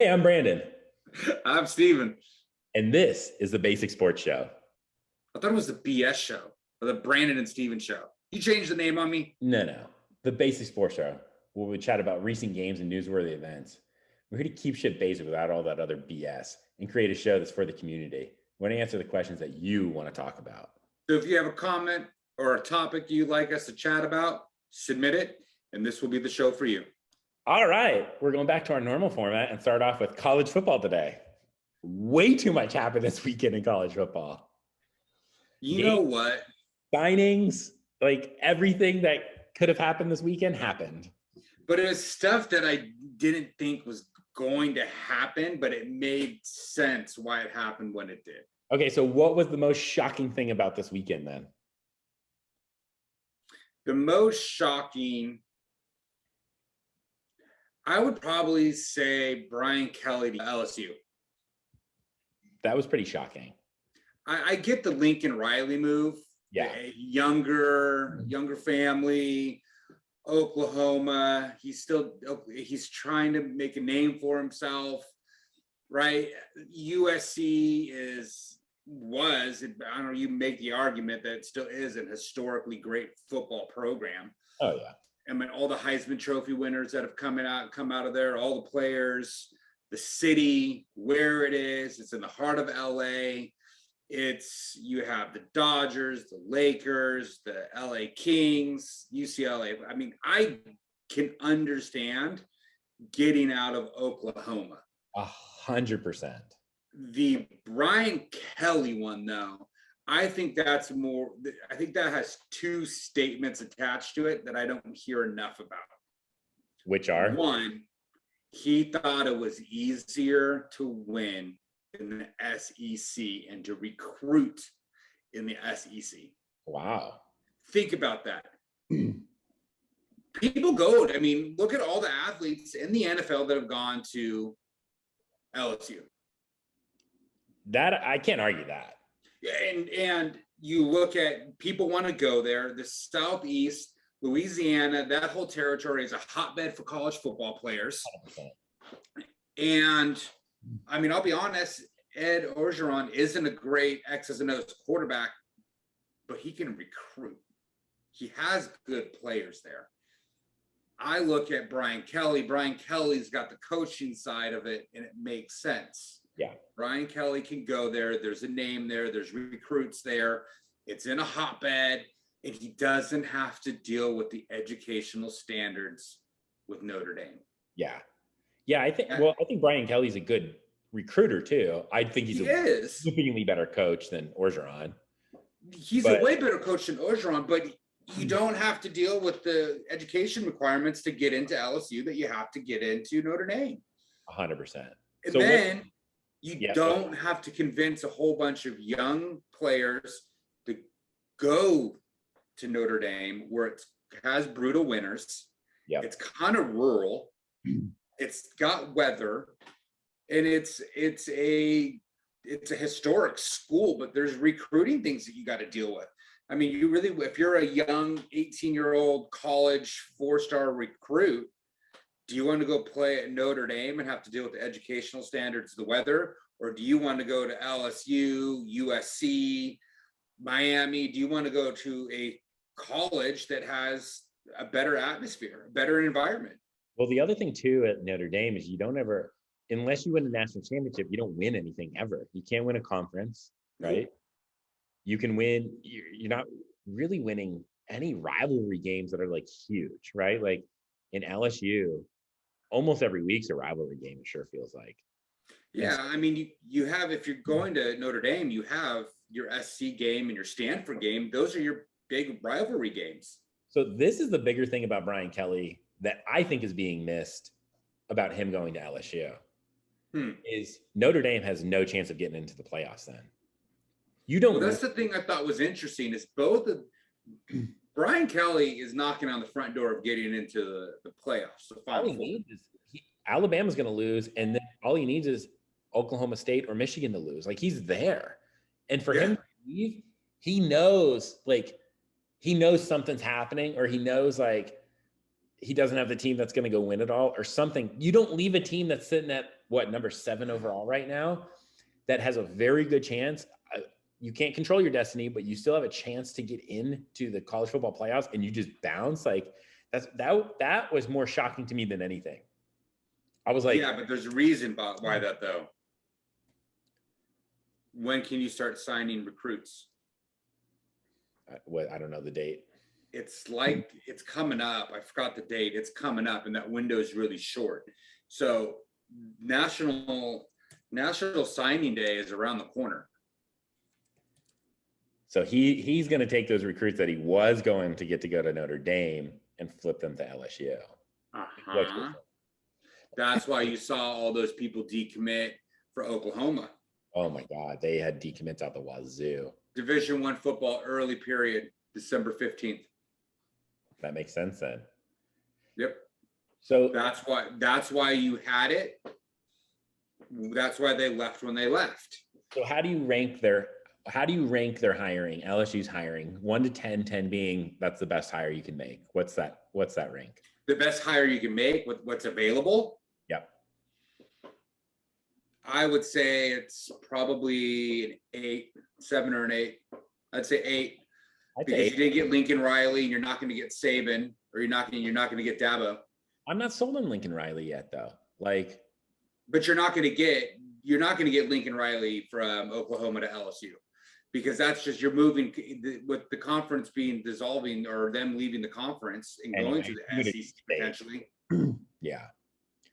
Hey, I'm Brandon, I'm Steven. and this is the Basic Sports Show. I thought it was the BS show, or the Brandon and Steven show. You changed the name on me? No, the Basic Sports Show, where we chat about recent games and newsworthy events. We're here to keep shit basic without all that other BS and create a show that's for the community. We want to answer the questions that you want to talk about. So if you have a comment or a topic you'd like us to chat about, submit it, and this will be the show for you. All right, we're going back to our normal format and start off with college football today. Way too much happened this weekend in college football. You know what? Signings, like everything that could have happened this weekend happened. But it was stuff that I didn't think was going to happen, but it made sense why it happened when it did. Okay, so what was the most shocking thing about this weekend then? The most shocking, I would probably say Brian Kelly to LSU. That was pretty shocking. I get the Lincoln Riley move. Yeah. Younger family, Oklahoma. He's trying to make a name for himself, right? USC I don't know, you make the argument that it still is an historically great football program. Oh yeah. I mean, all the Heisman Trophy winners that have come out of there, all the players, the city, where it is, it's in the heart of LA. You have the Dodgers, the Lakers, the LA Kings, UCLA. I mean, I can understand getting out of Oklahoma. 100%. The Brian Kelly one, though, I think that has two statements attached to it that I don't hear enough about. Which are? One, he thought it was easier to win in the SEC and to recruit in the SEC. Wow. Think about that. People look at all the athletes in the NFL that have gone to LSU. That I can't argue that. And you look at people want to go there. The Southeast, Louisiana, that whole territory is a hotbed for college football players. 100%. And I mean, I'll be honest, Ed Orgeron isn't a great X's and O's quarterback, but he can recruit. He has good players there. I look at Brian Kelly. Brian Kelly's got the coaching side of it, and it makes sense. Yeah. Brian Kelly can go there. There's a name there. There's recruits there. It's in a hotbed, and he doesn't have to deal with the educational standards with Notre Dame. Yeah. I think Brian Kelly's a good recruiter too. I think he's a significantly better coach than Orgeron. He's a way better coach than Orgeron, but you don't have to deal with the education requirements to get into LSU that you have to get into Notre Dame. 100%. And then you don't have to convince a whole bunch of young players to go to Notre Dame where it has brutal winters. Yeah. It's kind of rural. It's got weather, and it's a historic school, but there's recruiting things that you got to deal with. I mean, if you're a young 18-year-old college 4-star recruit, do you want to go play at Notre Dame and have to deal with the educational standards, the weather? Or do you want to go to LSU, USC, Miami? Do you want to go to a college that has a better atmosphere, a better environment? Well, the other thing too at Notre Dame is you don't ever, unless you win a national championship, you don't win anything ever. You can't win a conference, right? You can win, you're not really winning any rivalry games that are like huge, right? Like in LSU, almost every week's a rivalry game, it sure feels like. Yeah, I mean, you have, if you're going to Notre Dame, you have your SC game and your Stanford game. Those are your big rivalry games. So this is the bigger thing about Brian Kelly that I think is being missed about him going to LSU. Is Notre Dame has no chance of getting into the playoffs then. That's the thing I thought was interesting is Brian Kelly is knocking on the front door of getting into the playoffs. So all he needs is Alabama's going to lose, and then all he needs is Oklahoma State or Michigan to lose. Like he's there, and for him to leave, he knows something's happening, or he knows like he doesn't have the team that's going to go win it all or something. You don't leave a team that's sitting at number 7 overall right now, that has a very good chance. You can't control your destiny, but you still have a chance to get into the college football playoffs, and you just bounce. Like that was more shocking to me than anything. I was like, yeah, but there's a reason why that though. When can you start signing recruits? I don't know the date. It's like it's coming up. I forgot the date. It's coming up, and that window is really short. So national signing day is around the corner. So he's going to take those recruits that he was going to get to go to Notre Dame and flip them to LSU. Uh-huh. That's why you saw all those people decommit for Oklahoma. Oh my God, they had decommits out the wazoo. Division I football early period, December 15th. That makes sense then. Yep. So that's why you had it. That's why they left when they left. So how do you rank their hiring, LSU's hiring, 1 to 10, 10 being that's the best hire you can make? What's that rank? The best hire you can make with what's available? Yep. I would say it's probably an 8, 7 or an 8. I'd say 8. Because you didn't get Lincoln Riley, and you're not going to get Saban, or you're not going to get Dabo. I'm not sold on Lincoln Riley yet, though. But you're not going to get Lincoln Riley from Oklahoma to LSU, because that's just, you're moving with the conference dissolving, or them leaving the conference and going to the SEC potentially. Yeah,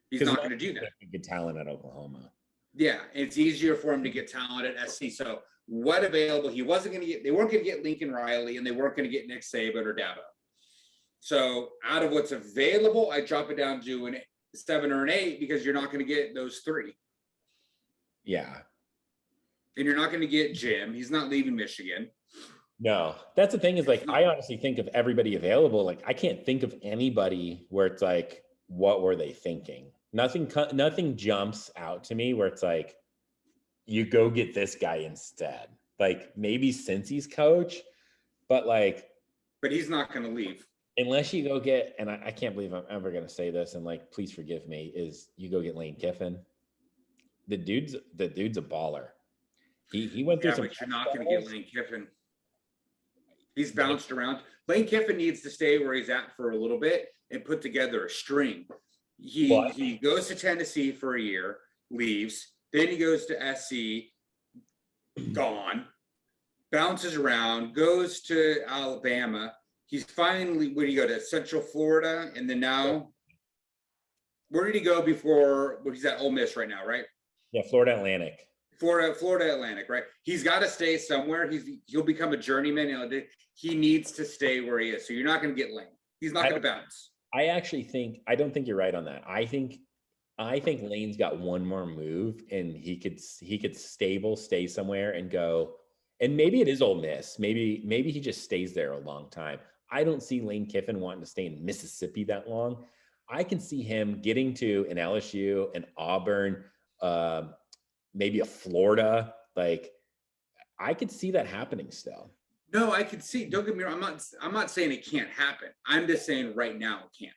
he's not going to do that. Good talent at Oklahoma. Yeah, it's easier for him to get talent at SC. So what available? He wasn't going to get. They weren't going to get Lincoln Riley, and they weren't going to get Nick Saban or Dabo. So out of what's available, I drop it down to an 7 or an 8, because you're not going to get those 3. Yeah. And you're not going to get Jim. He's not leaving Michigan. No, that's the thing is, like, I honestly think of everybody available. Like, I can't think of anybody where it's like, what were they thinking? Nothing jumps out to me where it's like, you go get this guy instead. Like, maybe Cincy's coach, but he's not going to leave. Unless you go get, and I can't believe I'm ever going to say this, and like, please forgive me, is you go get Lane Kiffin. The dude's a baller. He went through some. But you're not going to get Lane Kiffin. He's bounced around. Lane Kiffin needs to stay where he's at for a little bit and put together a string. He goes to Tennessee for a year, leaves. Then he goes to SC, gone. Bounces around, goes to Alabama. He's finally, where did he go to? Central Florida, and then now, where did he go before? He's at Ole Miss right now, right? Yeah, Florida Atlantic. Florida Atlantic, right? He's got to stay somewhere. He'll become a journeyman. He needs to stay where he is. So you're not going to get Lane. He's not going to bounce. I don't think you're right on that. I think Lane's got one more move, and he could stay somewhere and go. And maybe it is Ole Miss. Maybe he just stays there a long time. I don't see Lane Kiffin wanting to stay in Mississippi that long. I can see him getting to an LSU, an Auburn, maybe a Florida. Like, I could see that happening still. No, I could see. Don't get me wrong. I'm not saying it can't happen. I'm just saying right now it can't.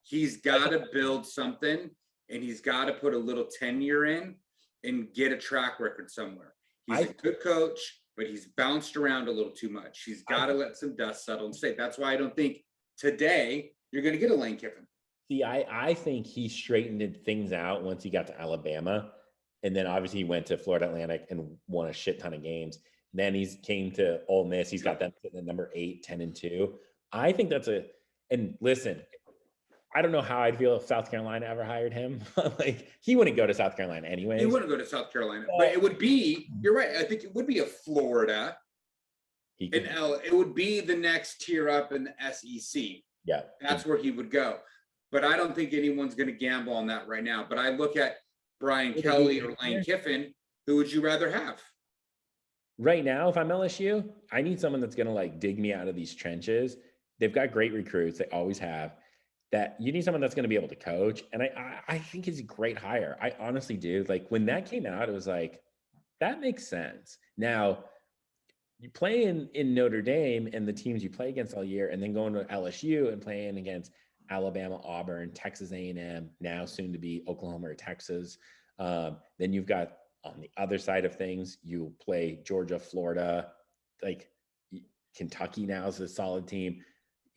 He's got to build something, and he's got to put a little tenure in and get a track record somewhere. He's a good coach, but he's bounced around a little too much. He's got to let some dust settle and stay. That's why I don't think today you're going to get a Lane Kiffin. See, I think he straightened things out once he got to Alabama. And then obviously he went to Florida Atlantic and won a shit ton of games. Then he came to Ole Miss. He's got them sitting at number 8, 10-2. I think and listen, I don't know how I'd feel if South Carolina ever hired him. Like, he wouldn't go to South Carolina anyway. He wouldn't go to South Carolina, but it would be, you're right. I think it would be a Florida. It would be the next tier up in the SEC. Yeah. That's where he would go. But I don't think anyone's going to gamble on that right now. But I look at Brian Kelly or Lane Kiffin. Who would you rather have? Right now, if I'm LSU, I need someone that's going to like dig me out of these trenches. They've got great recruits. They always have. That you need someone that's going to be able to coach. And I think he's a great hire. I honestly do. Like, when that came out, it was like, that makes sense. Now, you play in Notre Dame and the teams you play against all year, and then going to LSU and playing against Alabama, Auburn, Texas A&M, now soon to be Oklahoma or Texas. Then you've got on the other side of things, you play Georgia, Florida, like Kentucky now is a solid team.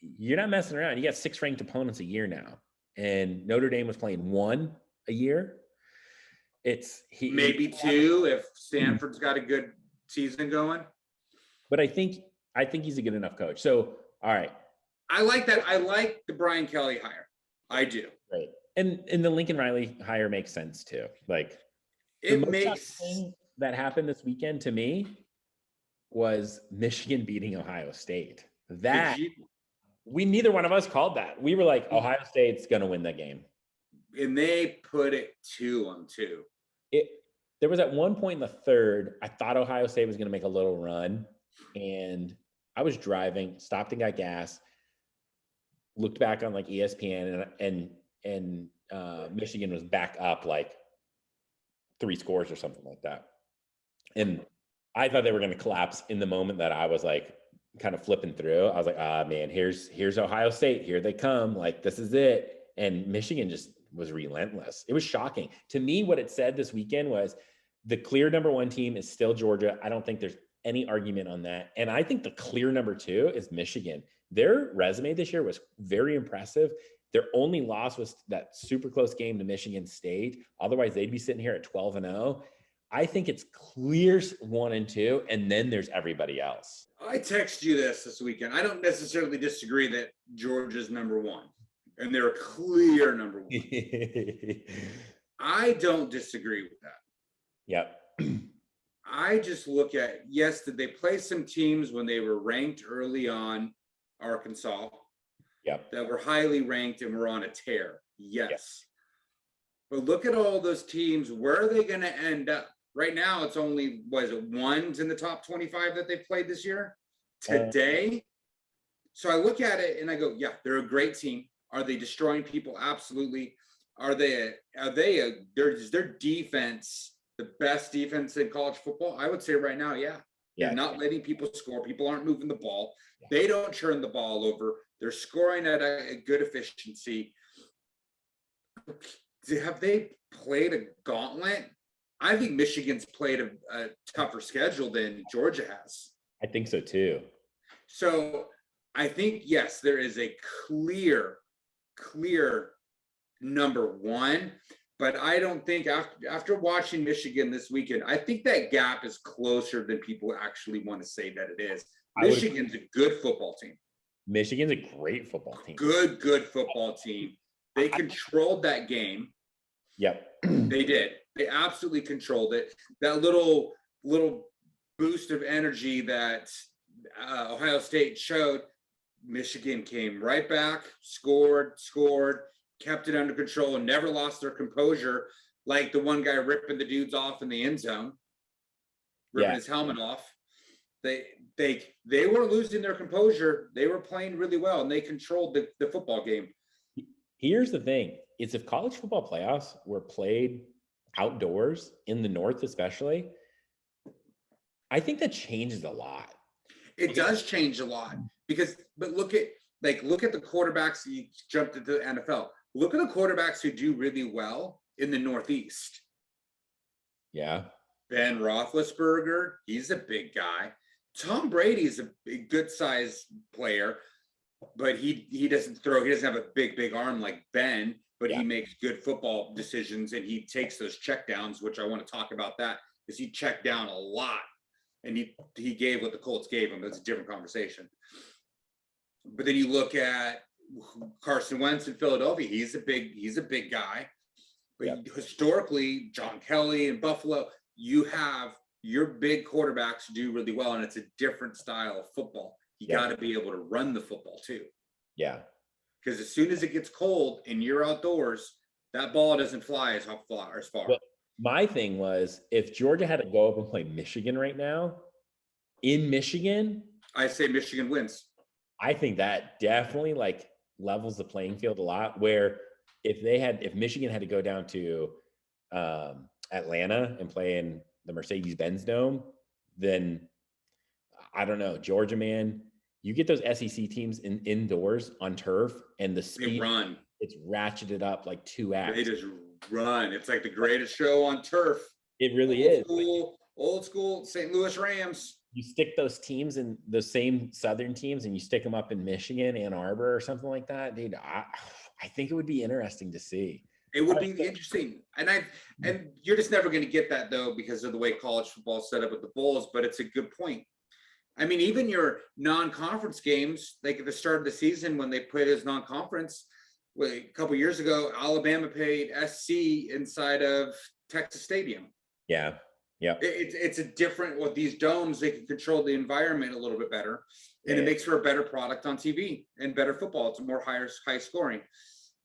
You're not messing around. You got 6 ranked opponents a year now, and Notre Dame was playing 1 a year. It's maybe 2 if Stanford's got a good season going. But I think he's a good enough coach. So, all right. I like that. I like the Brian Kelly hire. I do. Right. And the Lincoln Riley hire makes sense too. Like it makes thing that happened this weekend to me was Michigan beating Ohio State. That we neither one of us called that. We were like, Ohio State's going to win that game. And they put it 2-2. There was at one point in the third, I thought Ohio State was going to make a little run. And I was driving, stopped and got gas, looked back on like ESPN and Michigan was back up like 3 scores or something like that. And I thought they were going to collapse in the moment that I was like kind of flipping through. I was like, man, here's Ohio State. Here they come. Like, this is it. And Michigan just was relentless. It was shocking. To me, what it said this weekend was the clear number 1 team is still Georgia. I don't think there's any argument on that. And I think the clear number 2 is Michigan. Their resume this year was very impressive. Their only loss was that super close game to Michigan State. Otherwise, they'd be sitting here at 12-0. I think it's clear 1 and 2, and then there's everybody else. I text you this weekend. I don't necessarily disagree that Georgia's number 1, and they're a clear number 1. I don't disagree with that. Yep. I just look at, yes, did they play some teams when they were ranked early on, Arkansas, that were highly ranked and were on a tear? Yes. Yep. But look at all those teams. Where are they going to end up? Right now, it's only, one's in the top 25 that they played this year? Today? So I look at it and I go, yeah, they're a great team. Are they destroying people? Absolutely. Is their defense the best defense in college football? I would say right now, yeah. They're not letting people score. People aren't moving the ball. They don't turn the ball over. They're scoring at a good efficiency. Have they played a gauntlet? I think Michigan's played a tougher schedule than Georgia has. I think so too. So I think, yes, there is a clear number 1. But I don't think after watching Michigan this weekend, I think that gap is closer than people actually want to say that it is. Michigan's a good football team. Michigan's a great football team. Good football team. They controlled that game. Yep. They did. They absolutely controlled it. That little boost of energy that Ohio State showed, Michigan came right back, scored, kept it under control, and never lost their composure, like the one guy ripping the dudes off in the end zone, ripping his helmet off. They weren't losing their composure. They were playing really well, and they controlled the football game. Here's the thing. It's if college football playoffs were played outdoors in the North, especially, I think that changes a lot. It does change a lot but look at the quarterbacks. You jumped into the NFL. Look at the quarterbacks who do really well in the Northeast. Yeah. Ben Roethlisberger, he's a big guy. Tom Brady's a good size player, but he doesn't throw. He doesn't have a big arm like Ben, but he makes good football decisions, and he takes those checkdowns, which I want to talk about that because he checked down a lot, and he gave what the Colts gave him. That's a different conversation. But then you look at Carson Wentz in Philadelphia. He's a big guy, but historically, John Kelly in Buffalo, you have your big quarterbacks do really well, and it's a different style of football. You got to be able to run the football too. Yeah. Because as soon as it gets cold and you're outdoors, that ball doesn't fly as far. Well, my thing was, if Georgia had to go up and play Michigan right now, in Michigan, I say Michigan wins. I think that definitely levels the playing field a lot, where if Michigan had to go down to Atlanta and play in the Mercedes-Benz Dome, then I don't know, Georgia, man, you get those SEC teams indoors on turf, and the speed, they run. It's ratcheted up like 2x. run. It's like the greatest show on turf. It really is. Old school St. Louis Rams. You stick those teams in the same Southern teams and you stick them up in Michigan, Ann Arbor or something like that, dude. I think it would be interesting to see. It would be interesting. And you're just never going to get that though, because of the way college football is set up with the bowls, but it's a good point. I mean, even your non-conference games, like at the start of the season, when they played as non-conference, a couple of years ago, Alabama played SC inside of Texas Stadium. Yeah. Yeah. It's a different, with these domes, they can control the environment a little bit better, and it makes for a better product on TV and better football. It's a more high scoring.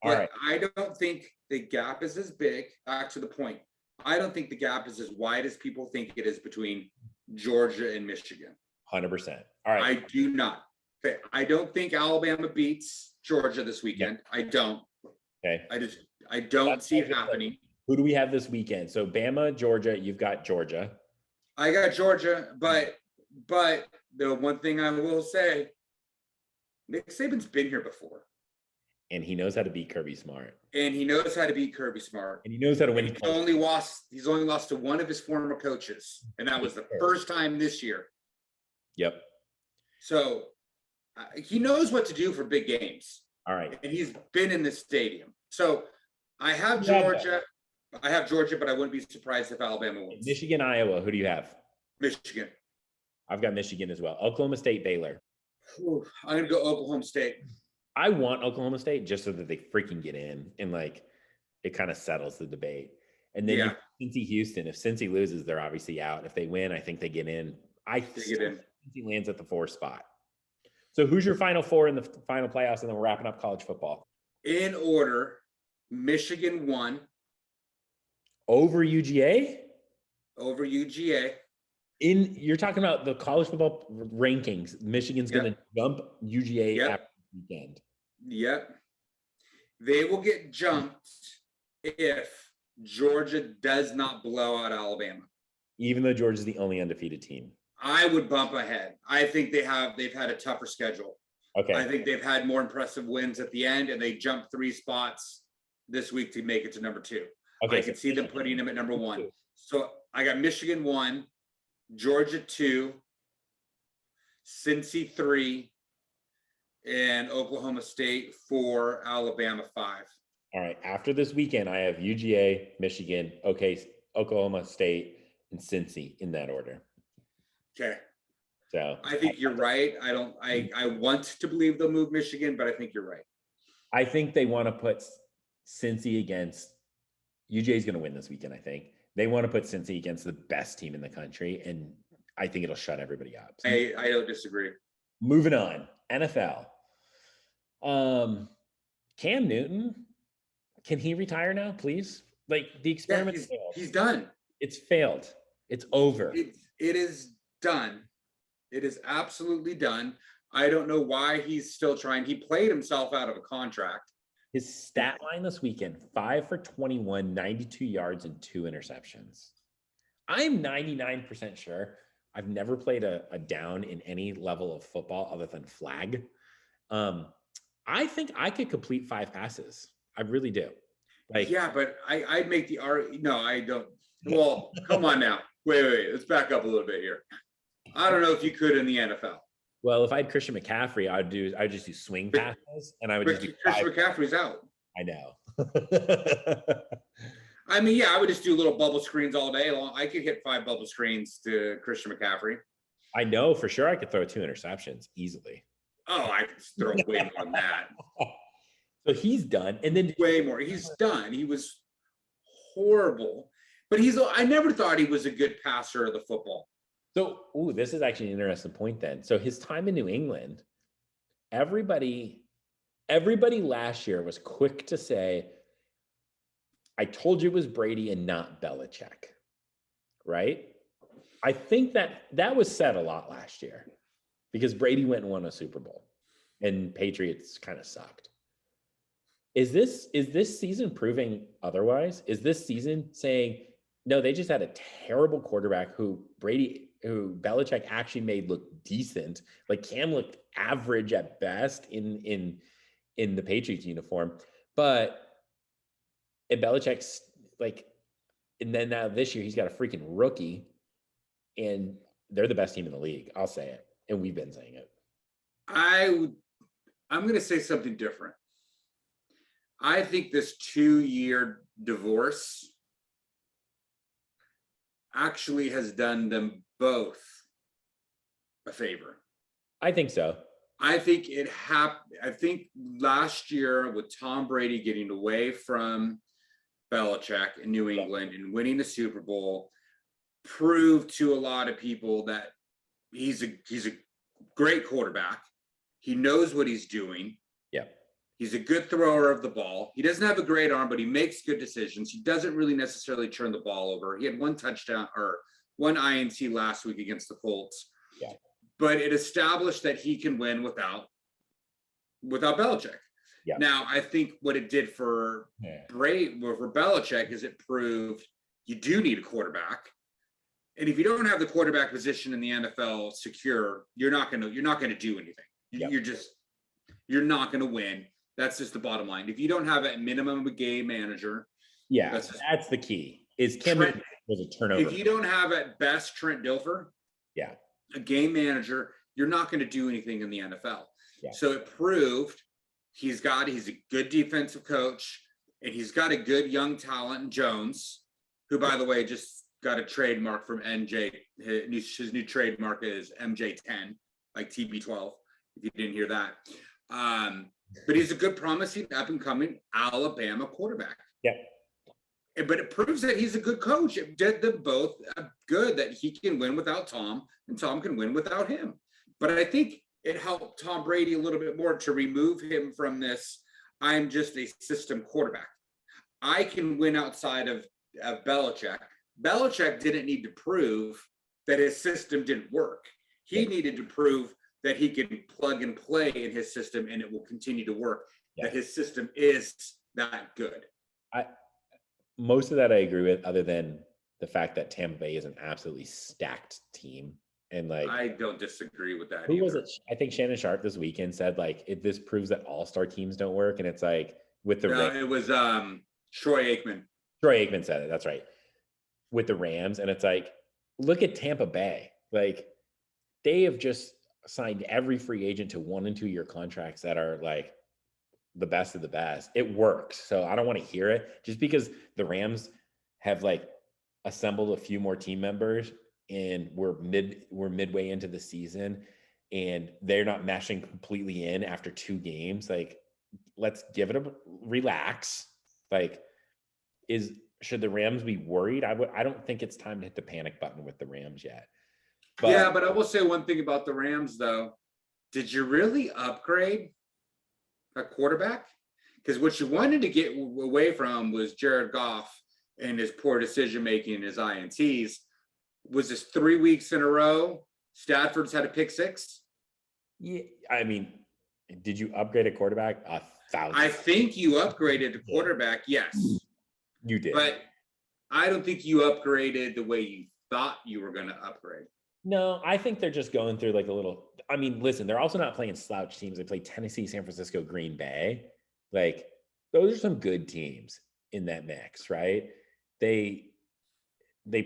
But I don't think the gap is as big. Back to the point, I don't think the gap is as wide as people think it is between Georgia and Michigan. 100%. All right. I do not. Okay. I don't think Alabama beats Georgia this weekend. Yeah. I don't. Okay. I don't see it happening. Who do we have this weekend? So Bama, Georgia, you've got Georgia. I got Georgia, but the one thing I will say, Nick Saban's been here before. And he knows how to beat Kirby Smart. And he knows how to beat Kirby Smart. And he knows how to win. He's only lost to one of his former coaches. And that was the first time this year. Yep. So he knows what to do for big games. All right. And he's been in this stadium. So I have Georgia. I have Georgia, but I wouldn't be surprised if Alabama wins. Michigan, Iowa. Who do you have? Michigan. I've got Michigan as well. Oklahoma State, Baylor. I'm going to go Oklahoma State. I want Oklahoma State just so that they freaking get in and like it kind of settles the debate. And then Cincy, Houston. If Cincy loses, they're obviously out. If they win, I think they get in. Cincy lands at the 4th spot. So who's your final 4 in the final playoffs? And then we're wrapping up college football. In order, Michigan 1. Over UGA? Over UGA. You're talking about the college football rankings. Michigan's going to jump UGA after the weekend. Yep. They will get jumped if Georgia does not blow out Alabama. Even though Georgia's the only undefeated team. I would bump ahead. I think they've had a tougher schedule. Okay. I think they've had more impressive wins at the end, and they jumped 3 spots this week to make it to number 2. Okay, I can see them putting them at number 1. So I got Michigan 1, Georgia 2, Cincy 3, and Oklahoma State 4, Alabama 5. All right. After this weekend, I have UGA, Michigan, Oklahoma State, and Cincy in that order. Okay. So I think you're right. I want to believe they'll move Michigan, but I think you're right. I think they want to put Cincy against UGA is going to win this weekend. I think they want to put Cincy against the best team in the country, and I think it'll shut everybody up. So, I don't disagree. Moving on, NFL. Cam Newton, can he retire now, please? Like the experiment failed. He's done. It's failed. It's over. It is done. It is absolutely done. I don't know why he's still trying. He played himself out of a contract. His stat line this weekend, 5 for 21, 92 yards and 2 interceptions. I'm 99% sure I've never played a down in any level of football other than flag. I think I could complete 5 passes. I really do. But I'd make the no, I don't. Well, come on now. Wait. Let's back up a little bit here. I don't know if you could in the NFL. Well, if I had Christian McCaffrey, I'd just do swing passes, and I would just do Christian McCaffrey's out. I know. I mean, I would just do little bubble screens all day long. I could hit 5 bubble screens to Christian McCaffrey. I know for sure I could throw 2 interceptions easily. Oh, I could throw way more than that. So he's done, and then way more. He's done. He was horrible, but I never thought he was a good passer of the football. So, this is actually an interesting point then. So his time in New England, everybody last year was quick to say, I told you it was Brady and not Belichick, right? I think that was said a lot last year because Brady went and won a Super Bowl and Patriots kind of sucked. Is this season proving otherwise? Is this season saying, no, they just had a terrible quarterback who Belichick actually made look decent. Like Cam looked average at best in the Patriots uniform, but Belichick like, and then now this year he's got a freaking rookie, and they're the best team in the league. I'll say it, and we've been saying it. I'm going to say something different. I think this 2-year divorce actually has done them both a favor. I think so. I think it happened. I think last year with Tom Brady getting away from Belichick in New England and winning the Super Bowl proved to a lot of people that he's a great quarterback. He knows what he's doing. Yeah. He's a good thrower of the ball. He doesn't have a great arm, but he makes good decisions. He doesn't really necessarily turn the ball over. He had one touchdown or one INT last week against the Colts. Yeah. But it established that he can win without Belichick. Yeah. Now, I think what it did for Belichick is it proved you do need a quarterback. And if you don't have the quarterback position in the NFL secure, you're not going to do anything. You're not going to win. That's just the bottom line. If you don't have at minimum a game manager. Yeah, that's the key. Is Trent was a turnover. If you don't have at best Trent Dilfer, yeah, a game manager, you're not going to do anything in the NFL. Yeah. So it proved he's a good defensive coach, and he's got a good young talent in Jones, who, by the way, just got a trademark from NJ. His new trademark is MJ10, like TB12, if you didn't hear that. But he's a good, promising, up-and-coming Alabama quarterback. Yeah. But it proves that he's a good coach. It did them both good, that he can win without Tom, and Tom can win without him. But I think it helped Tom Brady a little bit more to remove him from this, I'm just a system quarterback. I can win outside of Belichick. Belichick didn't need to prove that his system didn't work. He needed to prove that he can plug and play in his system and it will continue to work, that his system is that good. Most of that I agree with, other than the fact that Tampa Bay is an absolutely stacked team. And like, I don't disagree with that. Who was it? I think Shannon Sharp this weekend said, like, if this proves that all-star teams don't work, and it's like with the it was Troy Aikman. Troy Aikman said it. That's right. With the Rams, and it's like, look at Tampa Bay. Like, they have just signed every free agent to 1- and 2-year contracts that are like the best of the best. It works. So I don't want to hear it just because the Rams have like assembled a few more team members and we're midway into the season and they're not meshing completely in after 2 games. Like, let's give it a relax. Like, should the Rams be worried? I don't think it's time to hit the panic button with the Rams yet. But I will say one thing about the Rams, though. Did you really upgrade a quarterback? Because what you wanted to get away from was Jared Goff and his poor decision-making and his INTs. Was this 3 weeks in a row? Stafford's had a pick 6? Yeah, I mean, did you upgrade a quarterback? 1,000. I think you upgraded a quarterback, yes. You did. But I don't think you upgraded the way you thought you were going to upgrade. No, I think they're just going through like a little. I mean, listen, they're also not playing slouch teams. They play Tennessee, San Francisco, Green Bay. Like, those are some good teams in that mix, right? They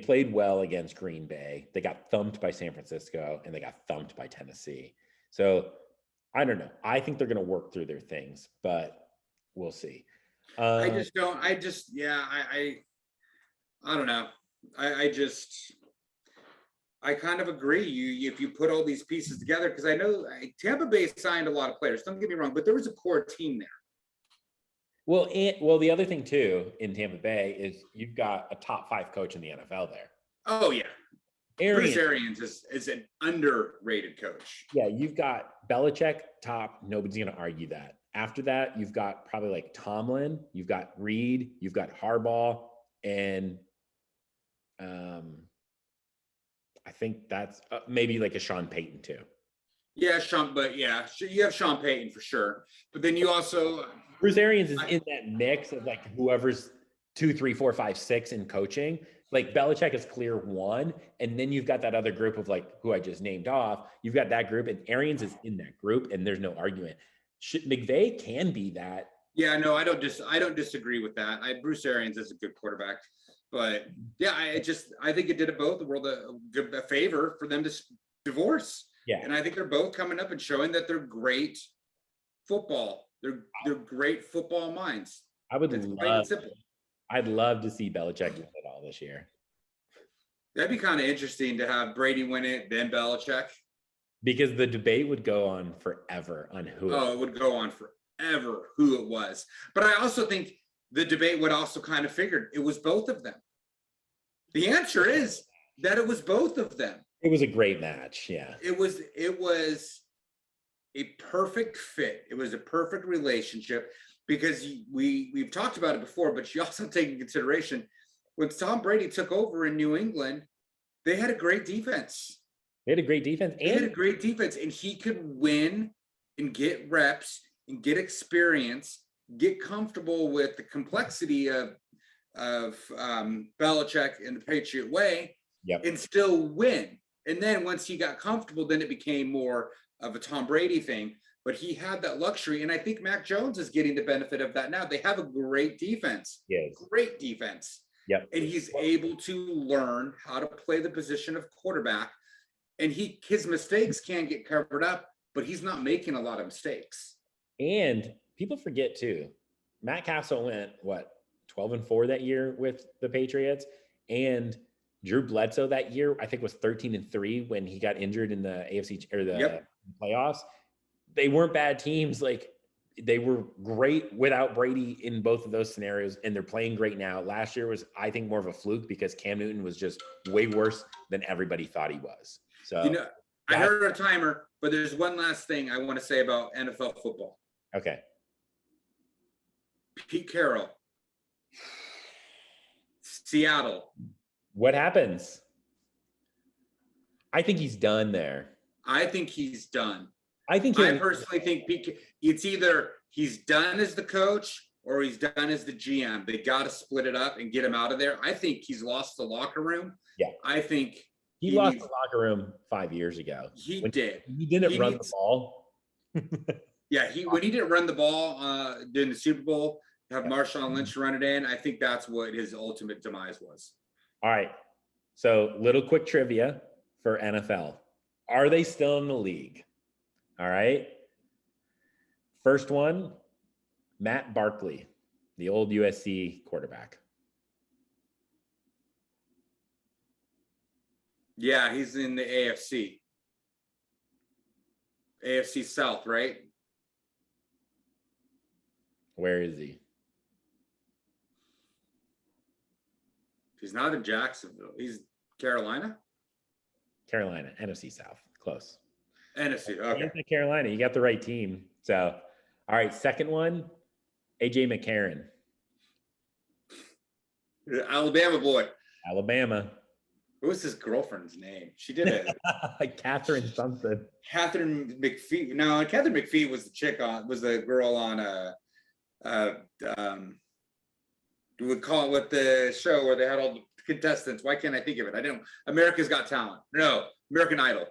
played well against Green Bay. They got thumped by San Francisco, and they got thumped by Tennessee. So I don't know. I think they're going to work through their things, but we'll see. I don't know. I kind of agree. If you put all these pieces together, because I know Tampa Bay signed a lot of players. Don't get me wrong, but there was a core team there. Well, the other thing too in Tampa Bay is you've got a top 5 coach in the NFL there. Oh yeah, Bruce Arians is an underrated coach. Yeah, you've got Belichick top. Nobody's going to argue that. After that, you've got probably like Tomlin. You've got Reed. You've got Harbaugh, and I think that's maybe like a Sean Payton too. Yeah, you have Sean Payton for sure. But then you also Bruce Arians is in that mix of like whoever's 2, 3, 4, 5, 6 in coaching. Like, Belichick is clear 1, and then you've got that other group of like who I just named off. You've got that group, and Arians is in that group, and there's no argument. McVay can be that Yeah, no, I don't disagree with that. Bruce Arians is a good quarterback, but yeah, I think it did both the world a favor for them to divorce. Yeah. And I think they're both coming up and showing that they're great football. They're great football minds. I would It's plain love, and simple. I'd love to see Belichick win it all this year. That'd be kind of interesting to have Brady win it, then Belichick. Because the debate would go on forever on who. Oh, it would go on forever who it was. But I also think the debate would also kind of figured it was both of them. The answer is that it was both of them. It was a great match. Yeah. It was a perfect fit. It was a perfect relationship because we've talked about it before, but you also take into consideration when Tom Brady took over in New England, they had a great defense. They had a great defense. And he could win and get reps and get experience, get comfortable with the complexity of Belichick and the Patriot way, and still win. And then once he got comfortable, then it became more of a Tom Brady thing. But he had that luxury, and I think Mac Jones is getting the benefit of that now. They have a great defense. Yes. Great defense. Yep. And he's able to learn how to play the position of quarterback. And his mistakes can get covered up, but he's not making a lot of mistakes. And people forget too, Matt Castle went 12-4 that year with the Patriots, and Drew Bledsoe that year I think was 13-3 when he got injured in the AFC or the playoffs. They weren't bad teams. Like, they were great without Brady in both of those scenarios, and they're playing great now. Last year was, I think, more of a fluke because Cam Newton was just way worse than everybody thought he was. So, I heard a timer, but there's one last thing I want to say about NFL football. Okay. Pete Carroll, Seattle. What happens? I think he's done there. I think he's done. I personally think it's either he's done as the coach or he's done as the GM. They got to split it up and get him out of there. I think he's lost the locker room. Yeah. I think he lost the locker room 5 years ago. He did. He didn't run the ball. Yeah, when he didn't run the ball during the Super Bowl, have Marshawn Lynch run it in, I think that's what his ultimate demise was. All right. So, little quick trivia for NFL. Are they still in the league? All right. First one, Matt Barkley, the old USC quarterback. Yeah, he's in the AFC. AFC South, right? Where is he? He's not in Jacksonville. He's Carolina? Carolina, NFC South. Close. NFC, okay. Carolina, you got the right team. So, all right, second one, AJ McCarron. Alabama boy. Alabama. What was his girlfriend's name? She did it. Catherine something. Catherine McPhee. No, Catherine McPhee was the girl on we would call it with the show where they had all the contestants. Why can't I think of it? America's Got Talent. No, American Idol.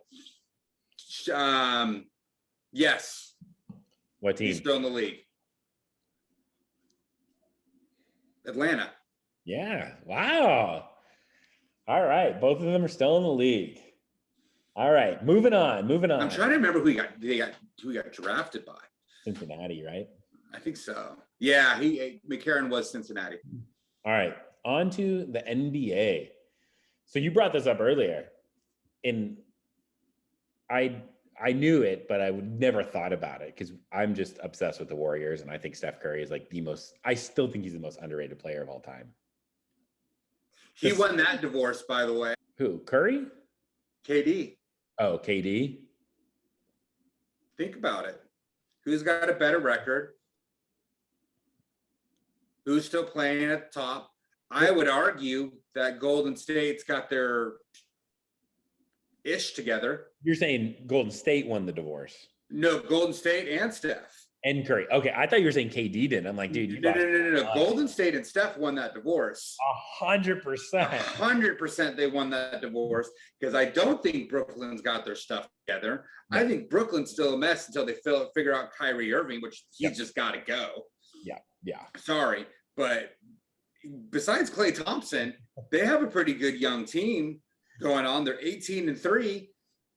Yes. What team? He's still in the league. Atlanta. Yeah. Wow. All right. Both of them are still in the league. All right. Moving on. I'm trying to remember who he got drafted by. Cincinnati, right? I think so. Yeah, McCarron was Cincinnati. All right. On to the NBA. So you brought this up earlier. And I knew it, but I would never thought about it because I'm just obsessed with the Warriors, and I think Steph Curry is like I still think he's the most underrated player of all time. He won that divorce, by the way. Who? Curry? KD. Oh, KD. Think about it. Who's got a better record? Who's still playing at the top? I would argue that Golden State's got their ish together. You're saying Golden State won the divorce? No, Golden State and Steph. And Curry. Okay, I thought you were saying KD did. I'm like, dude. No. Golden State and Steph won that divorce. 100%. 100% they won that divorce because I don't think Brooklyn's got their stuff together. I think Brooklyn's still a mess until they figure out Kyrie Irving, which he's just got to go. Yeah. Sorry, but besides Klay Thompson, they have a pretty good young team going on. They're 18-3.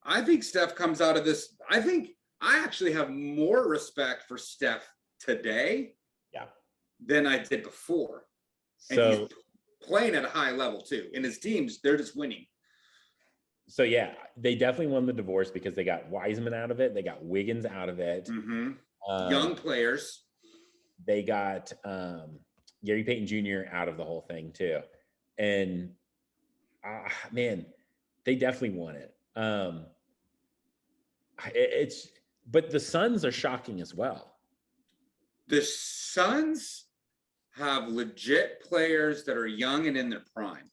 I think Steph comes out of this. I think I actually have more respect for Steph today than I did before. And he's playing at a high level too. And his teams, they're just winning. So yeah, they definitely won the divorce because they got Wiseman out of it. They got Wiggins out of it. Young players. They got Gary Payton Jr. out of the whole thing too. And man, they definitely won it. But the Suns are shocking as well. The Suns have legit players that are young and in their prime.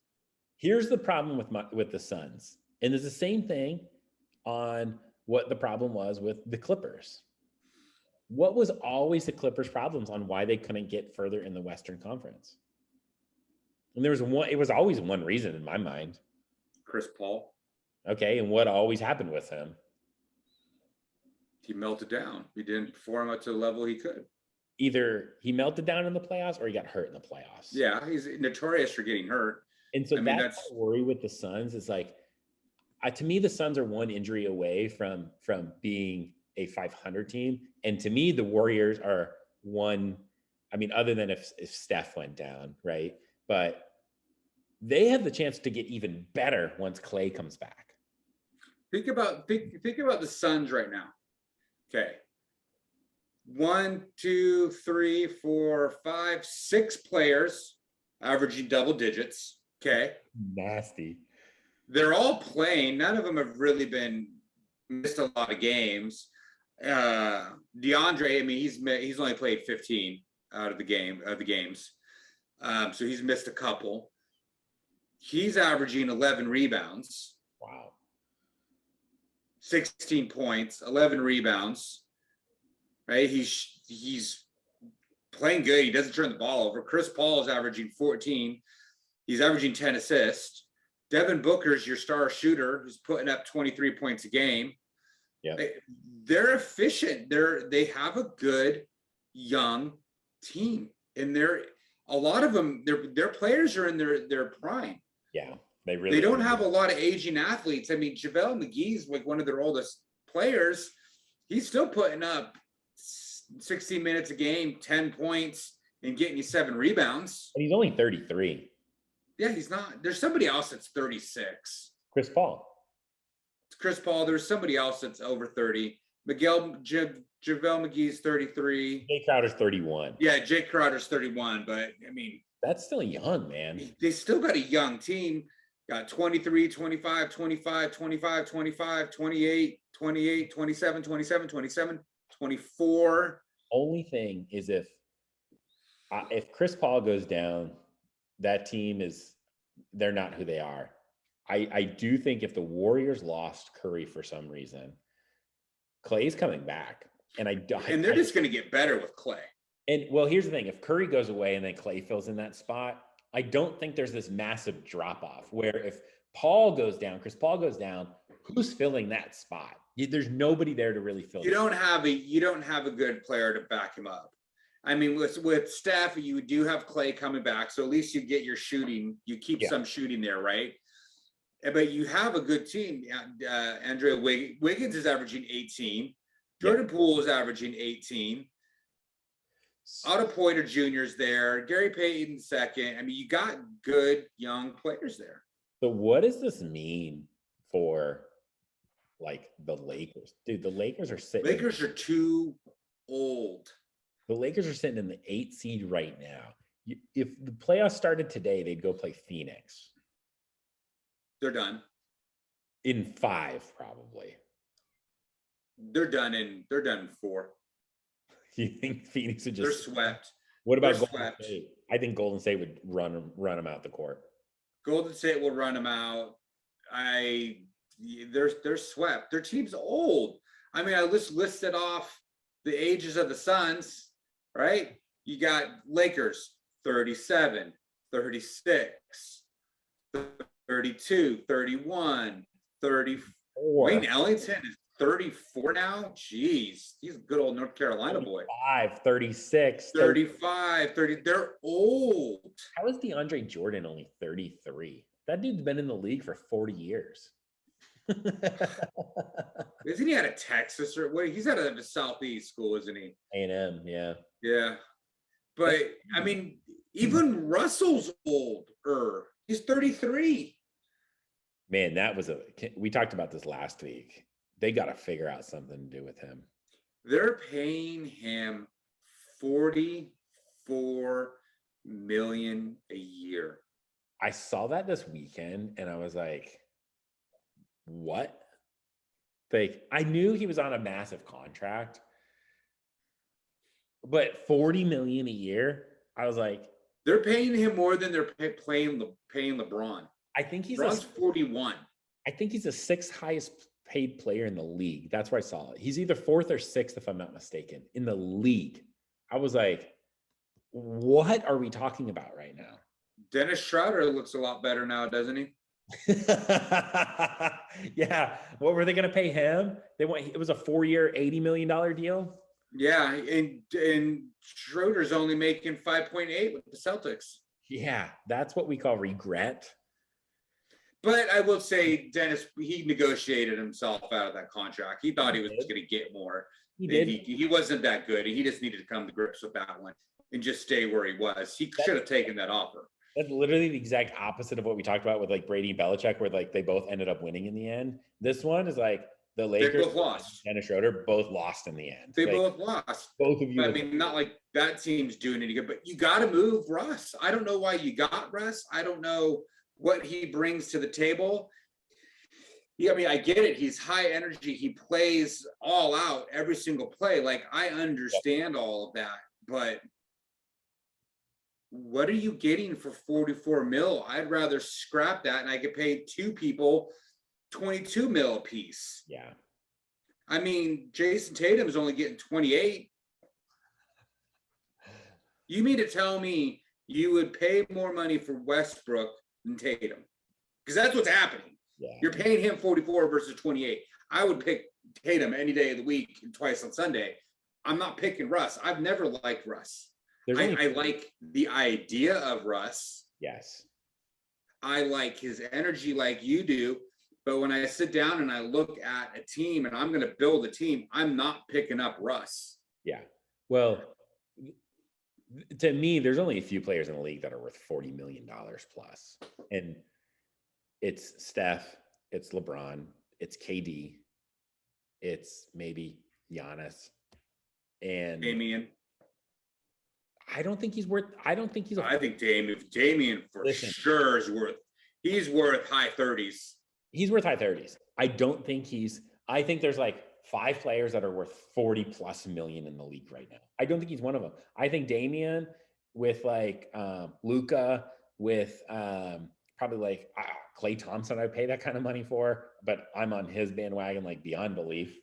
Here's the problem with the Suns. And it's the same thing on what the problem was with the Clippers. What was always the Clippers' problems on why they couldn't get further in the Western Conference? And it was always one reason in my mind. Chris Paul. Okay, and what always happened with him? He melted down. He didn't perform up to the level he could. Either he melted down in the playoffs or he got hurt in the playoffs. Yeah, he's notorious for getting hurt. And so that's the worry with the Suns is like, to me, the Suns are one injury away from being a 500 team. And to me, the Warriors are one, I mean, other than if Steph went down, right? But they have the chance to get even better once Klay comes back. Think about the Suns right now. Okay. 1, 2, 3, 4, 5, 6 players averaging double digits. Okay. Nasty. They're all playing. None of them have really missed a lot of games. DeAndre, I mean, he's only played 15 out of the games. So he's missed a couple. He's averaging 11 rebounds. Wow. 16 points, 11 rebounds. Right? He's playing good. He doesn't turn the ball over. Chris Paul is averaging 14. He's averaging 10 assists. Devin Booker's your star shooter who's putting up 23 points a game. Yeah. They're efficient. They have a good young team. And a lot of them, their players are in their prime. Yeah. They don't have a lot of aging athletes. I mean, JaVale McGee's like one of their oldest players. He's still putting up 16 minutes a game, 10 points, and getting you 7 rebounds. And he's only 33. Yeah, he's not. There's somebody else that's 36. Chris Paul. It's Chris Paul. There's somebody else that's over 30. JaVale McGee's 33. Jay Crowder's 31. Yeah, Jay Crowder's 31. But, I mean. That's still young, man. They still got a young team. Got 23, 25, 25, 25, 25, 28, 28, 27, 27, 27, 24. Only thing is if Chris Paul goes down, that team they're not who they are. I do think if the Warriors lost Curry for some reason, Klay's coming back. And they're just going to get better with Klay. And well, here's the thing. If Curry goes away and then Klay fills in that spot, I don't think there's this massive drop off where if Paul goes down, Chris Paul goes down, who's filling that spot? There's nobody there to really fill. You don't have a good player to back him up. I mean, with Steph, you do have Klay coming back, so at least you get your shooting. You keep some shooting there, right? But you have a good team. Andrea Wiggins is averaging 18. Jordan Poole is averaging 18. Otto Porter Jr. is there. Gary Payton second. I mean, you got good young players there. So what does this mean for like the Lakers? Dude, the Lakers are sitting. Lakers are too old. The Lakers are sitting in the 8th seed right now. If the playoffs started today, they'd go play Phoenix. They're done. In 5, probably. They're done in 4. You think Phoenix would just? They're swept. What about Golden State? I think Golden State would run them out the court. Golden State will run them out. They're swept. Their team's old. I mean, I just listed off the ages of the Suns, right? You got Lakers 37, 36, 32, 31, 34. Wayne Ellington is 34 now. Jeez, he's a good old North Carolina boy. 36, 35, 30. They're old. How is DeAndre Jordan only 33? That dude's been in the league for 40 years. Isn't he out of Texas or what? He's out of the Southeast school, isn't he? A&M, yeah. Yeah. But I mean, even Russell's older. He's 33. Man, we talked about this last week. They got to figure out something to do with him. They're paying him $44 million a year. I saw that this weekend and I was like, what? Like, I knew he was on a massive contract, but 40 million a year, I was like, they're paying him more than they're paying LeBron. I think LeBron's 41. I think he's the sixth highest paid player in the league. That's where I saw it. He's either fourth or sixth, if I'm not mistaken, in the league. I was like, what are we talking about right now? Dennis Schroeder looks a lot better now, doesn't he? Yeah. What were they going to pay him? It was a 4-year, $80 million deal. Yeah, and Schroeder's only making 5.8 with the Celtics. Yeah, that's what we call regret. But I will say, Dennis, he negotiated himself out of that contract. He thought he was going to get more. He did. He wasn't that good. He just needed to come to grips with that one and just stay where he was. He should have taken that offer. That's literally the exact opposite of what we talked about with like Brady and Belichick, where like they both ended up winning in the end. This one is like the Lakers, they both lost. Dennis Schroeder both lost in the end. They like, both lost. Both of you. I mean, not like that team's doing any good, but you got to move Russ. I don't know why you got Russ. I don't know what he brings to the table. Yeah, I mean, I get it. He's high energy. He plays all out every single play. Like, I understand all of that, but what are you getting for 44 mil? I'd rather scrap that and I could pay two people 22 mil a piece. Yeah. I mean, Jason Tatum is only getting 28. You mean to tell me you would pay more money for Westbrook than Tatum? Because that's what's happening. Yeah. You're paying him 44 versus 28. I would pick Tatum any day of the week and twice on Sunday. I'm not picking Russ. I've never liked Russ. I like the idea of Russ. Yes. I like his energy like you do. But when I sit down and I look at a team and I'm going to build a team, I'm not picking up Russ. Yeah. Well, to me, there's only a few players in the league that are worth $40 million plus. And it's Steph, it's LeBron, it's KD, it's maybe Giannis. And Damian. I think Damian for sure is he's worth high 30s. He's worth high 30s. I think there's like 5 players that are worth 40 plus million in the league right now. I don't think he's one of them. I think Damian with like Luka, with probably like Klay Thompson, I'd pay that kind of money for, but I'm on his bandwagon like beyond belief.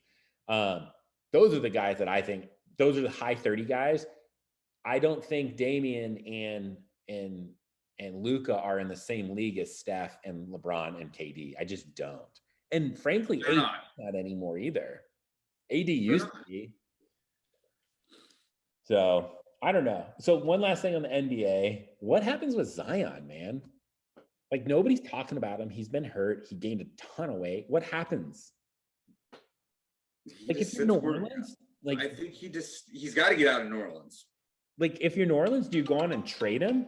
Those are the guys that I think, those are the high 30 guys. I don't think Damian and Luka are in the same league as Steph and LeBron and KD. I just don't. And frankly, AD not anymore either. AD used to be. So I don't know. So one last thing on the NBA. What happens with Zion, man? Like nobody's talking about him. He's been hurt. He gained a ton of weight. What happens? Like if you're New Orleans, like I think he's got to get out of New Orleans. Like if you're New Orleans, do you go on and trade him?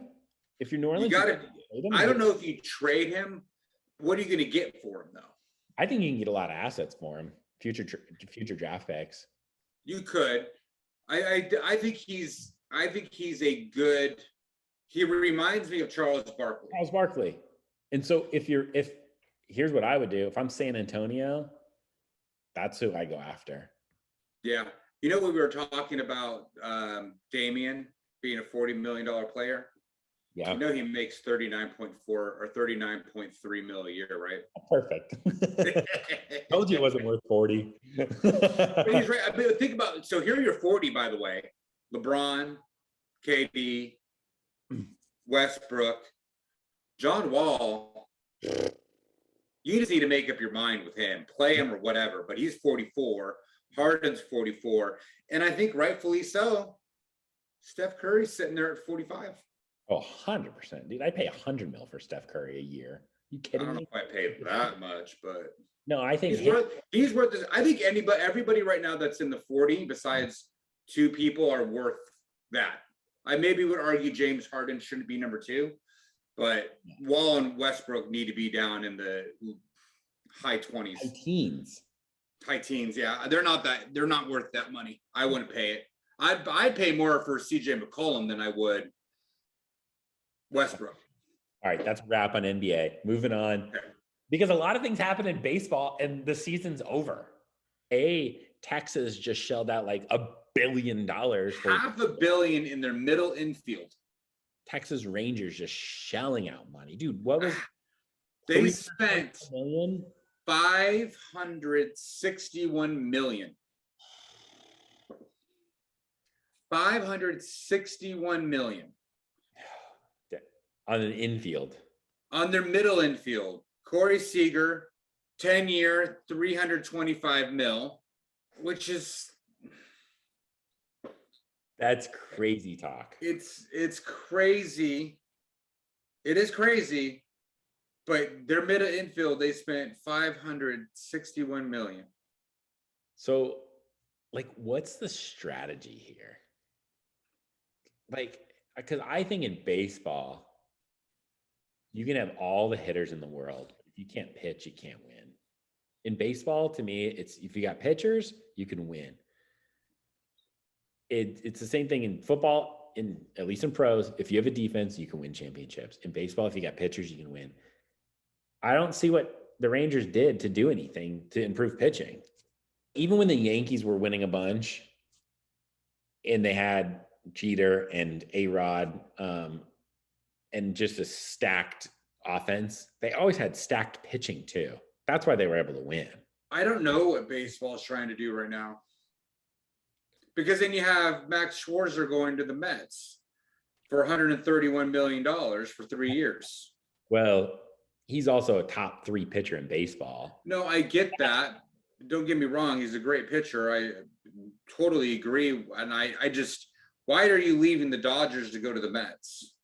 If you're New Orleans, I don't know if you trade him. What are you going to get for him, though? I think you can get a lot of assets for him, future draft picks. You could. I think he's a good. He reminds me of Charles Barkley. Charles Barkley. And so here's what I would do if I'm San Antonio, that's who I go after. Yeah. You know, we were talking about Damian being a $40 million player. Yeah. You know, he makes 39.4 or 39.3 mil a year, right? Perfect. Told you it wasn't worth 40. But he's right. I mean, think about it. So here are your 40, by the way. LeBron, KD, Westbrook, John Wall. You just need to make up your mind with him, play him or whatever. But he's 44. Harden's 44. And I think rightfully so. Steph Curry's sitting there at 45. Oh, 100%. Dude, I pay $100 million for Steph Curry a year. You I kidding don't know me? if I paid that much, but No, I think he's worth this. I think everybody right now that's in the 40, besides two people, are worth that. I maybe would argue James Harden shouldn't be number 2, but Wall and Westbrook need to be down in the high 20s. High teens, yeah. They're not worth that money. I wouldn't pay it. I'd pay more for CJ McCollum than I would Westbrook. All right, that's a wrap on NBA. Moving on. Okay. Because a lot of things happen in baseball and the season's over. Texas just shelled out like $1 billion for $500 million in their middle infield. Texas Rangers just shelling out money. Dude, what was they spent million? $561 million. $561 million on an infield. On their middle infield. Corey Seager, 10-year, $325 million, which is that's crazy talk. It's crazy. It is crazy, but their middle infield, they spent $561 million. So, like, what's the strategy here? Like, because I think in baseball, you can have all the hitters in the world. If you can't pitch, you can't win. In baseball, to me, it's if you got pitchers, you can win. It's the same thing in football, at least in pros. If you have a defense, you can win championships. In baseball, if you got pitchers, you can win. I don't see what the Rangers did to do anything to improve pitching. Even when the Yankees were winning a bunch and they had Jeter and A-Rod and just a stacked offense, they always had stacked pitching too. That's why they were able to win. I don't know what baseball is trying to do right now. Because then you have Max Scherzer going to the Mets for $131 million for 3 years. Well, he's also a top 3 pitcher in baseball. No, I get that. Don't get me wrong. He's a great pitcher. I totally agree. And I just, why are you leaving the Dodgers to go to the Mets?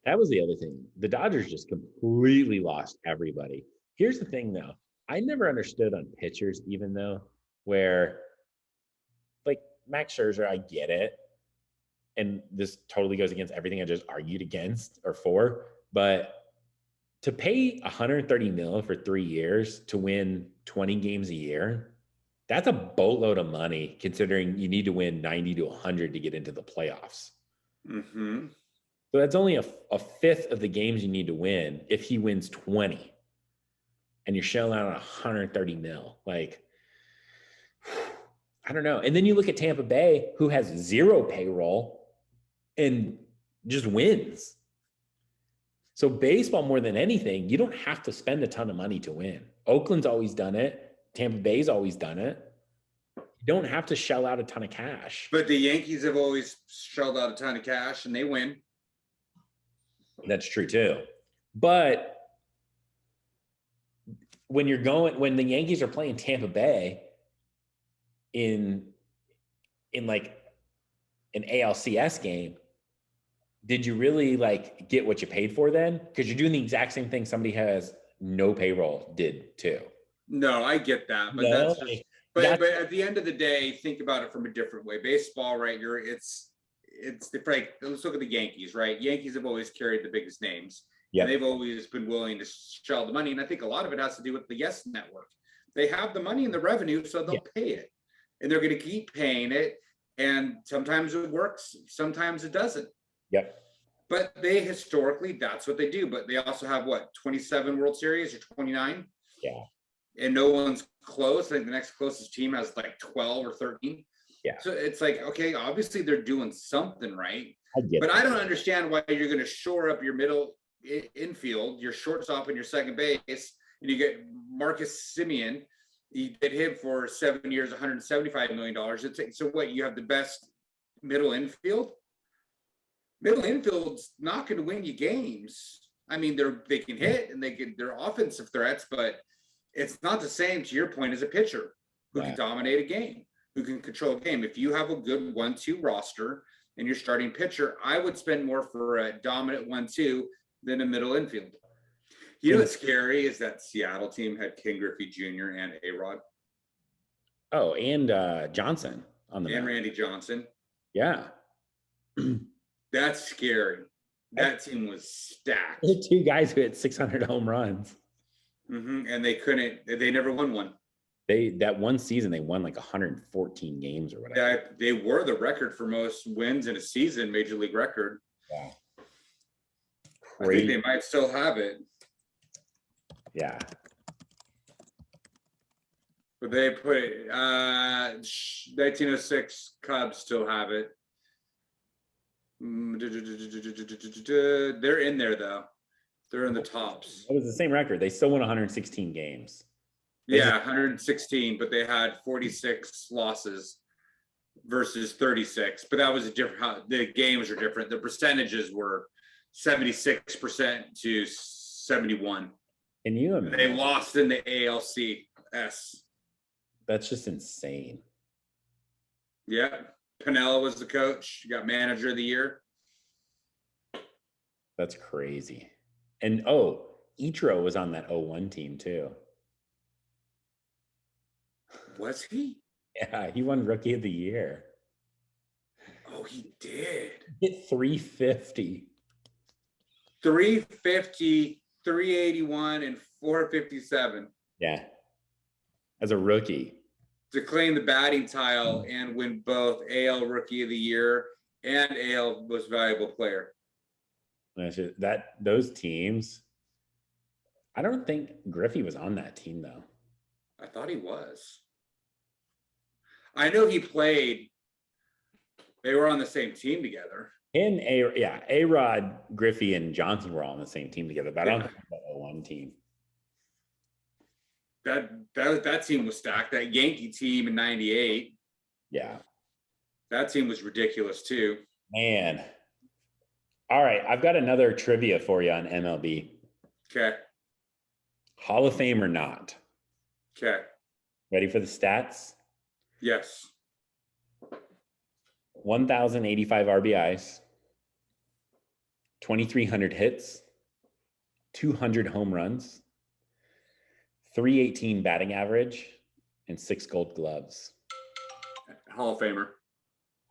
That was the other thing. The Dodgers just completely lost everybody. Here's the thing, though. I never understood on pitchers, even though, where, like, Max Scherzer, I get it. And this totally goes against everything I just argued against or for. But to pay $130 million for 3 years to win 20 games a year, that's a boatload of money, considering you need to win 90 to 100 to get into the playoffs. Mm-hmm. So that's only a fifth of the games you need to win if he wins 20. And you're shelling out $130 million. Like, I don't know. And then you look at Tampa Bay, who has 0 payroll and just wins. So baseball, more than anything, you don't have to spend a ton of money to win. Oakland's always done it. Tampa Bay's always done it. You don't have to shell out a ton of cash. But the Yankees have always shelled out a ton of cash and they win. That's true too. But when the Yankees are playing Tampa Bay in like an ALCS game, did you really like get what you paid for then? Because you're doing the exact same thing somebody has no payroll did too. No, I get that, but No, that's just, but at the end of the day, think about it from a different way. Baseball, right? It's like, let's look at the Yankees, right? Yankees have always carried the biggest names. Yeah, they've always been willing to shell the money, and I think a lot of it has to do with the Yes Network. They have the money and the revenue, so they'll pay it, and they're going to keep paying it. And sometimes it works, sometimes it doesn't. Yep. But they historically, that's what they do. But they also have 27 World Series or 29? Yeah. And no one's close. I think the next closest team has like 12 or 13. Yeah. So it's like, okay, obviously they're doing something right. But I don't understand why you're going to shore up your middle infield, your shortstop and your second base, and you get Marcus Semien. You did him for 7 years, $175 million. So what, you have the best middle infield? Middle infield's not going to win you games. I mean, they can hit and they're offensive threats, but it's not the same, to your point, as a pitcher who can dominate a game, who can control a game. If you have a good 1-2 roster and you're starting pitcher, I would spend more for a dominant 1-2 than a middle infield. You know what's scary is that Seattle team had Ken Griffey Jr. and A-Rod. Oh, and Johnson on the and mound. Randy Johnson. Yeah. That's scary. That team was stacked. Two guys who hit 600 home runs. And they never won one. That one season, they won like 114 games or whatever. They were the record for most wins in a season, major league record. Yeah. I think they might still have it. Yeah. But they put it, 1906 Cubs still have it. They're in there though. They're in the tops. It was the same record. They still won 116 games. 116, but they had 46 losses versus 36. But that was a different. The games are different. The percentages were 76% to 71. Can you imagine? They lost in the ALCS. That's just insane. Yeah. Pinella was the coach. You got manager of the year. That's crazy. And Ichiro was on that 01 team too. Was he? Yeah, he won Rookie of the Year. Oh, he did. Hit 350. 350, 381, and 457. Yeah. As a rookie. To claim the batting title and win both AL Rookie of the Year and AL Most Valuable Player. Those teams, I don't think Griffey was on that team though. I thought he was. I know he played. They were on the same team together. A-Rod, Griffey, and Johnson were all on the same team together, but I don't think that 01 team. That team was stacked. That Yankee team in '98. Yeah. That team was ridiculous too. Man. All right. I've got another trivia for you on MLB. Okay. Hall of Fame or not? Okay. Ready for the stats? Yes. 1,085 RBIs, 2,300 hits, 200 home runs, 318 batting average, and 6 Gold Gloves. Hall of Famer.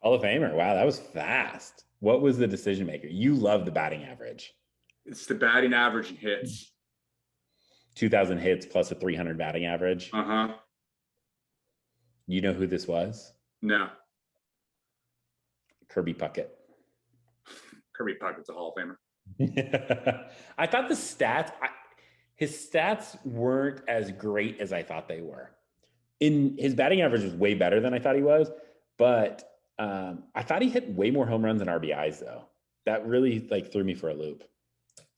Hall of Famer. Wow, that was fast. What was the decision maker? You love the batting average. It's the batting average and hits. 2,000 hits plus a 300 batting average. Uh-huh. You know who this was? No. Kirby Puckett. Kirby Puckett's a Hall of Famer. I thought his stats weren't as great as I thought they were. His batting average was way better than I thought he was, but I thought he hit way more home runs than RBIs though. That really threw me for a loop.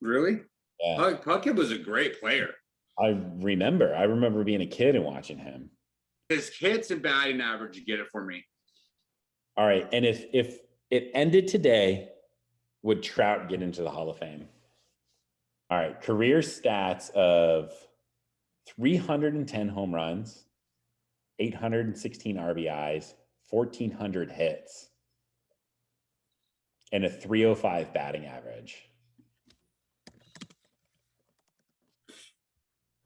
Really? Yeah. Puckett was a great player. I remember being a kid and watching him. His hits and batting average, you get it for me. All right. And if it ended today, would Trout get into the Hall of Fame? All right. Career stats of 310 home runs, 816 RBIs, 1,400 hits, and a 305 batting average.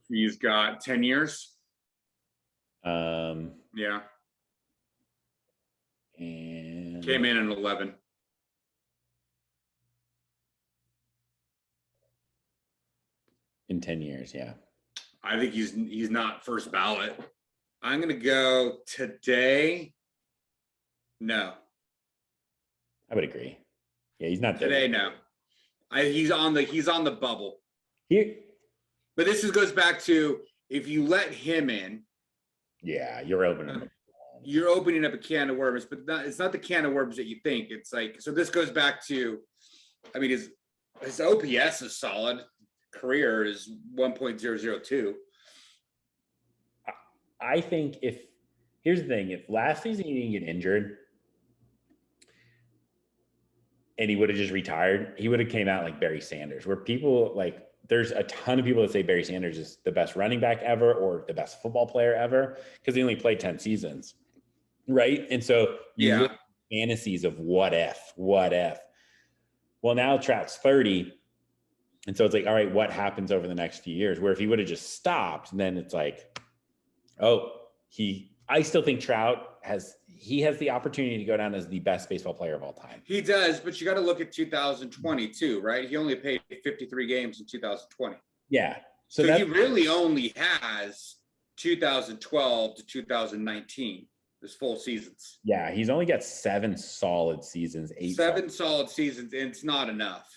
He's got 10 years. Yeah. And came in 11. In 10 years, yeah. I think he's not first ballot. I'm gonna go today. No. I would agree. Yeah, he's not there. Today, no. He's on the bubble. But this goes back to if you let him in. Yeah, you're opening up a can of worms, but it's not the can of worms that you think. It's so this goes back to, I mean, his OPS is solid. Career is 1.002. I think here's the thing, if last season you didn't get injured, and he would have just retired, he would have came out like Barry Sanders, where people like, there's a ton of people that say Barry Sanders is the best running back ever or the best football player ever because he only played 10 seasons. Right. And so you Yeah. live fantasies of what if. Well, now Trout's 30. And so it's like, all right, what happens over the next few years? Where if he would have just stopped, then it's like, I still think Trout has the opportunity to go down as the best baseball player of all time. He does, but you got to look at 2022, right? He only played 53 games in 2020. Yeah. So he really only has 2012 to 2019, his full seasons. Yeah, he's only got 7 solid seasons, 7 solid seasons, and it's not enough.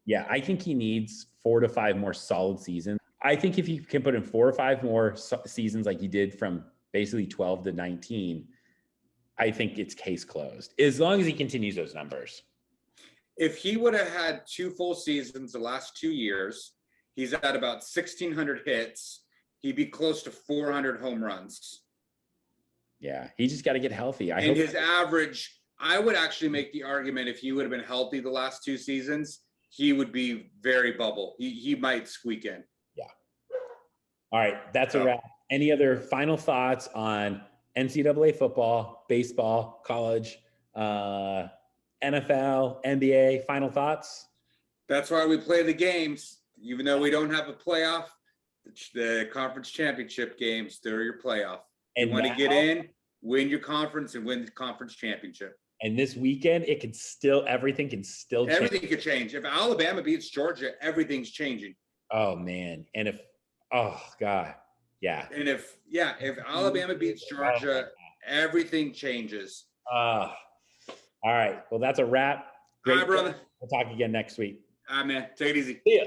Yeah, I think he needs 4 to 5 more solid seasons. I think if you can put in 4 or 5 more seasons like he did from basically 12 to 19, I think it's case closed, as long as he continues those numbers. If he would have had 2 full seasons the last 2 years, he's at about 1,600 hits. He'd be close to 400 home runs. Yeah, he just got to get healthy. And his average, I would actually make the argument if he would have been healthy the last 2 seasons, he would be very bubble. He might squeak in. Yeah. All right, that's a wrap. Any other final thoughts on NCAA football, baseball, college, NFL, NBA? Final thoughts? That's why we play the games. Even though we don't have a playoff, the conference championship games, they're your playoff. And you want to get in, win your conference, and win the conference championship. And this weekend, everything can still change. Everything could change. If Alabama beats Georgia, everything's changing. Oh, man. And God. Yeah. And if Alabama beats Georgia, everything changes. All right. Well, that's a wrap. Great. All right, brother. We'll talk again next week. All right, man. Take it easy. See ya.